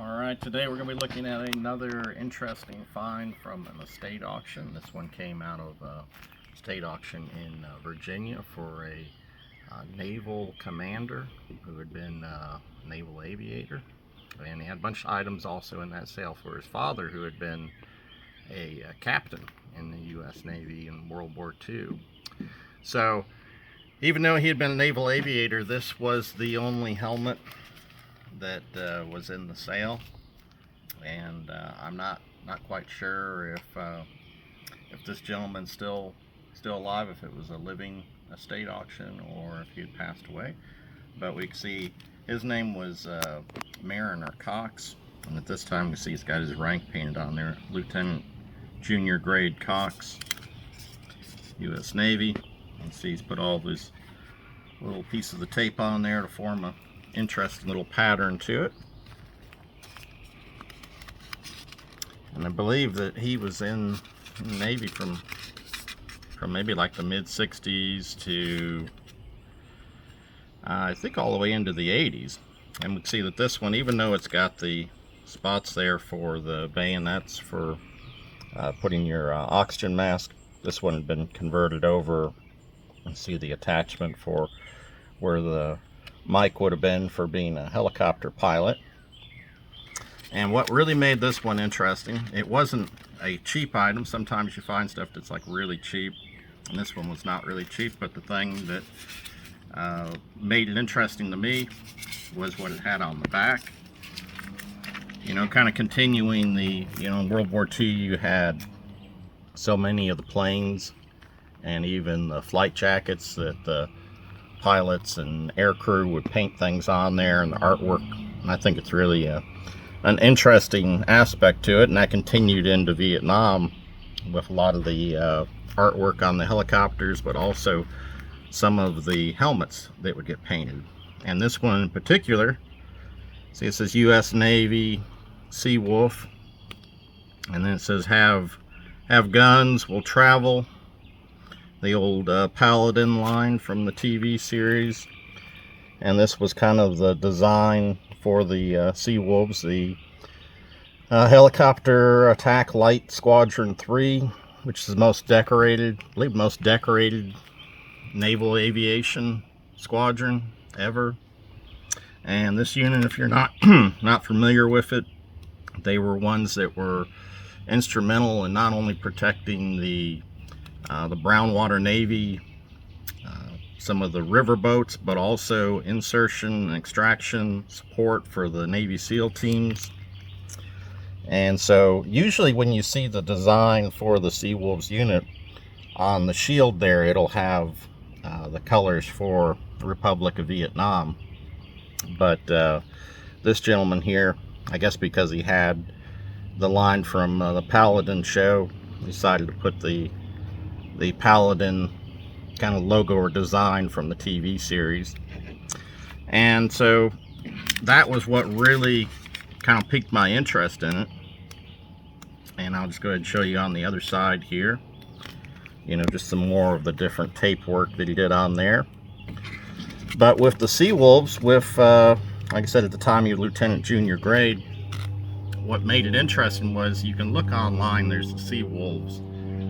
Alright, today we're going to be looking at another interesting find from an estate auction. This one came out of a estate auction in Virginia for a naval commander who had been a naval aviator. And he had a bunch of items also in that sale for his father, who had been a captain in the US Navy in World War II. So, even though he had been a naval aviator, this was the only helmet that was in the sale, and I'm not quite sure if this gentleman's still alive, if it was a living estate auction or if he had passed away. But we can see his name was Mariner Cox, and at this time we see he's got his rank painted on there, Lieutenant Junior Grade Cox, US Navy. You see he's put all these little pieces of tape on there to form a interesting little pattern to it. And I believe that he was in the Navy from maybe like the mid-60s to I think all the way into the 80s. And we can see that this one, even though it's got the spots there for the bayonets for putting your oxygen mask, this one had been converted over. You see the attachment for where the mic would have been for being a helicopter pilot. And what really made this one interesting, it wasn't a cheap item. Sometimes you find stuff that's like really cheap, and this one was not really cheap, but the thing that made it interesting to me was what it had on the back. You know, kind of continuing the, you know, in World War II you had so many of the planes and even the flight jackets that the pilots and air crew would paint things on there, and the artwork. And I think it's really an interesting aspect to it, and that continued into Vietnam with a lot of the artwork on the helicopters, but also some of the helmets that would get painted. And this one in particular, see, it says US Navy Seawolf, and then it says have guns, will travel. The old Paladin line from the TV series. And this was kind of the design for the Seawolves, the Helicopter Attack Light Squadron 3, which is the most decorated, I believe most decorated naval aviation squadron ever. And this unit, if you're not not familiar with it, they were ones that were instrumental in not only protecting the Brownwater Navy, some of the river boats, but also insertion and extraction support for the Navy SEAL teams. And so usually when you see the design for the Seawolves unit on the shield there, it'll have the colors for the Republic of Vietnam. But this gentleman here, I guess because he had the line from the Paladin show, decided to put the Paladin kind of logo or design from the TV series. And so that was what really kind of piqued my interest in it. And I'll just go ahead and show you on the other side here, you know, just some more of the different tape work that he did on there. But with the Seawolves, with like I said, at the time he was Lieutenant Junior Grade, what made it interesting was you can look online, there's the Seawolves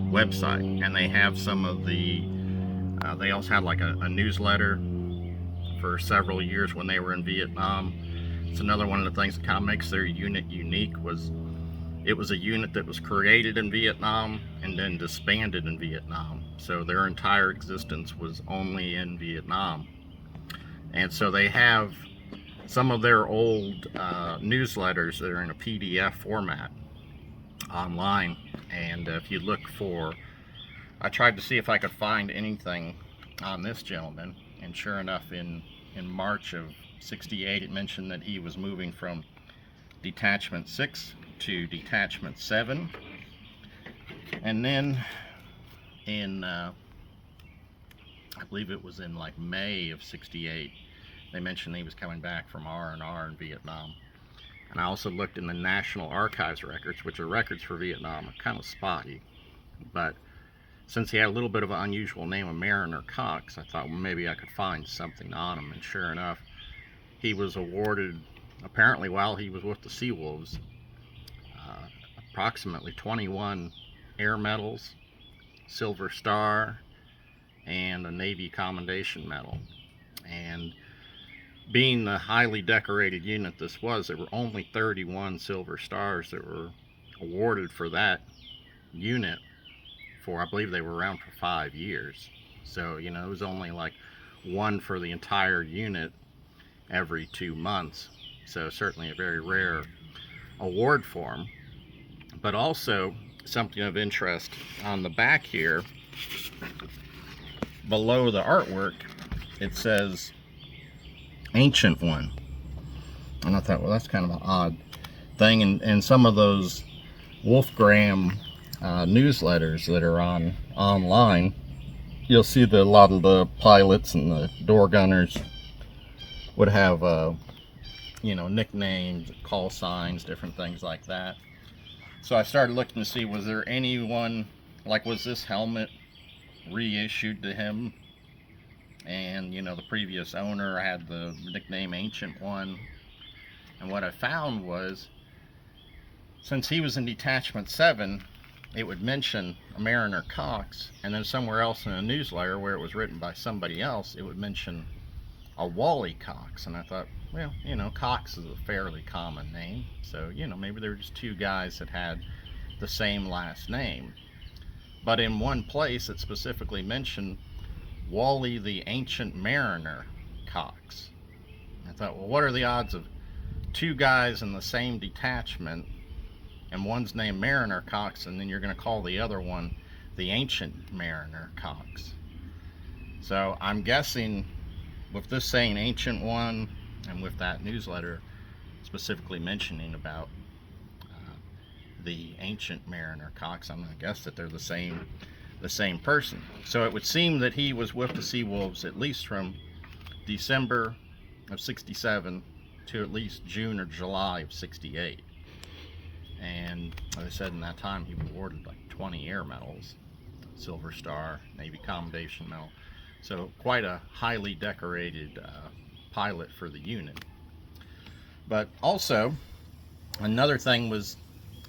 website, and they have some of the they also had like a newsletter for several years when they were in Vietnam. It's another one of the things that kind of makes their unit unique, was it was a unit that was created in Vietnam and then disbanded in Vietnam, so their entire existence was only in Vietnam. And so they have some of their old newsletters that are in a PDF format online. And if you look for, I tried to see if I could find anything on this gentleman, and sure enough, in March of '68 it mentioned that he was moving from Detachment 6 to Detachment 7. And then in I believe it was in like May of '68, they mentioned he was coming back from R&R in Vietnam. And I also looked in the National Archives records, which are records for Vietnam, are kind of spotty. But since he had a little bit of an unusual name of Mariner Cox, I thought, well, maybe I could find something on him. And sure enough, he was awarded apparently while he was with the Seawolves, approximately 21 Air Medals, Silver Star, and a Navy Commendation Medal. And being the highly decorated unit this was, there were only 31 Silver Stars that were awarded for that unit for, I believe they were around for 5 years. So, you know, it was only like one for the entire unit every 2 months. So certainly a very rare award for him. But also something of interest on the back here, below the artwork, it says Ancient One. And I thought, well, that's kind of an odd thing. And some of those Wolfgram newsletters that are online, you'll see that a lot of the pilots and the door gunners would have you know, nicknames, call signs, different things like that. So I started looking to see, was there anyone, like, was this helmet reissued to him? And, you know, the previous owner had the nickname Ancient One. And what I found was, since he was in Detachment 7, it would mention a Mariner Cox, and then somewhere else in a newsletter where it was written by somebody else, it would mention a Wally Cox. And I thought, well, you know, Cox is a fairly common name, so, you know, maybe there were just two guys that had the same last name. But in one place it specifically mentioned Wally the Ancient Mariner Cox. I thought, well, what are the odds of two guys in the same detachment, and one's named Mariner Cox, and then you're going to call the other one the Ancient Mariner Cox? So I'm guessing, with this saying Ancient One, and with that newsletter specifically mentioning about the Ancient Mariner Cox, I'm going to guess that they're the same person. So it would seem that he was with the Seawolves at least from December of 67 to at least June or July of 68. And as I said, in that time he was awarded like 20 air medals, Silver Star, Navy Commendation Medal. So quite a highly decorated pilot for the unit. But also, another thing was,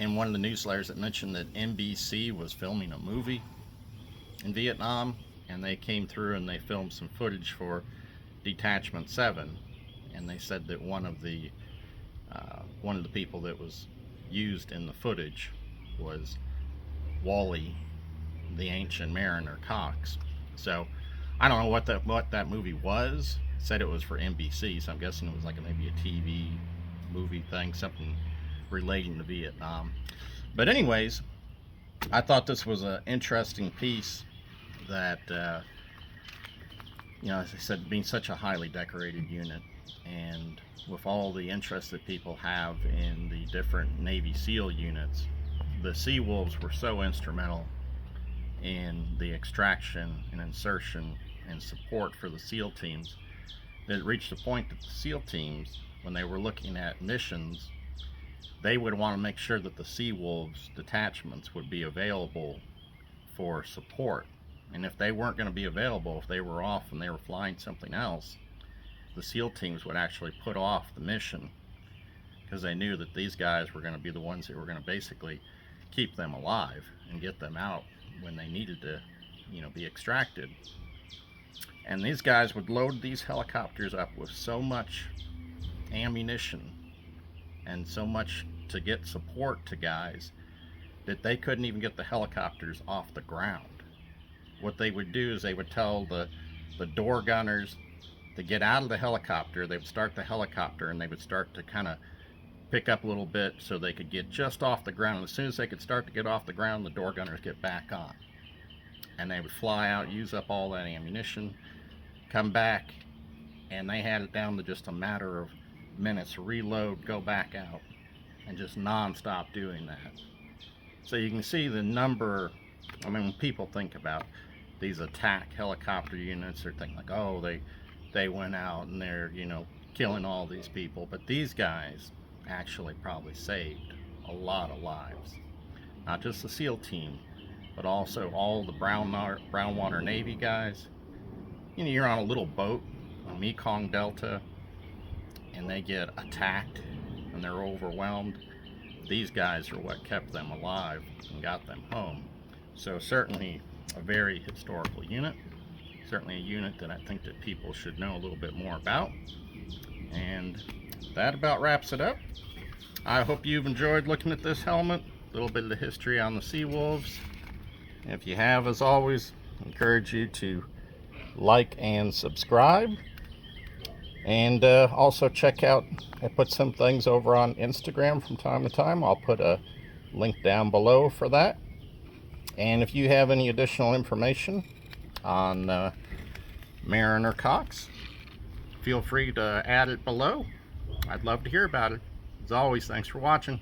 in one of the newsletters that mentioned that NBC was filming a movie in Vietnam, and they came through and they filmed some footage for Detachment 7, and they said that one of the people that was used in the footage was Wally the Ancient Mariner Cox. So I don't know what that movie was. It said it was for NBC, so I'm guessing it was like maybe a TV movie thing, something relating to Vietnam. But anyways, I thought this was an interesting piece that, you know, as I said, being such a highly decorated unit, and with all the interest that people have in the different Navy SEAL units, the Seawolves were so instrumental in the extraction and insertion and support for the SEAL teams that it reached the point that the SEAL teams, when they were looking at missions, they would want to make sure that the Seawolves detachments would be available for support. And if they weren't going to be available, if they were off and they were flying something else, the SEAL teams would actually put off the mission, because they knew that these guys were going to be the ones that were going to basically keep them alive and get them out when they needed to, you know, be extracted. And these guys would load these helicopters up with so much ammunition and so much to get support to guys that they couldn't even get the helicopters off the ground. What they would do is they would tell the door gunners to get out of the helicopter. They would start the helicopter and they would start to kind of pick up a little bit so they could get just off the ground. And as soon as they could start to get off the ground, the door gunners get back on. And they would fly out, use up all that ammunition, come back, and they had it down to just a matter of minutes, reload, go back out, and just non-stop doing that. So you can see the number. I mean, when people think about these attack helicopter units, they're thinking like, oh, they went out and they're, you know, killing all these people. But these guys actually probably saved a lot of lives. Not just the SEAL team, but also all the brownwater Navy guys. You know, you're on a little boat on Mekong Delta, and they get attacked and they're overwhelmed, these guys are what kept them alive and got them home. So certainly a very historical unit, certainly a unit that I think that people should know a little bit more about. And that about wraps it up. I hope you've enjoyed looking at this helmet, a little bit of the history on the Seawolves. If you have, as always, I encourage you to like and subscribe. And also check out, I put some things over on Instagram from time to time. I'll put a link down below for that. And if you have any additional information on Mariner Cox, feel free to add it below. I'd love to hear about it. As always, thanks for watching.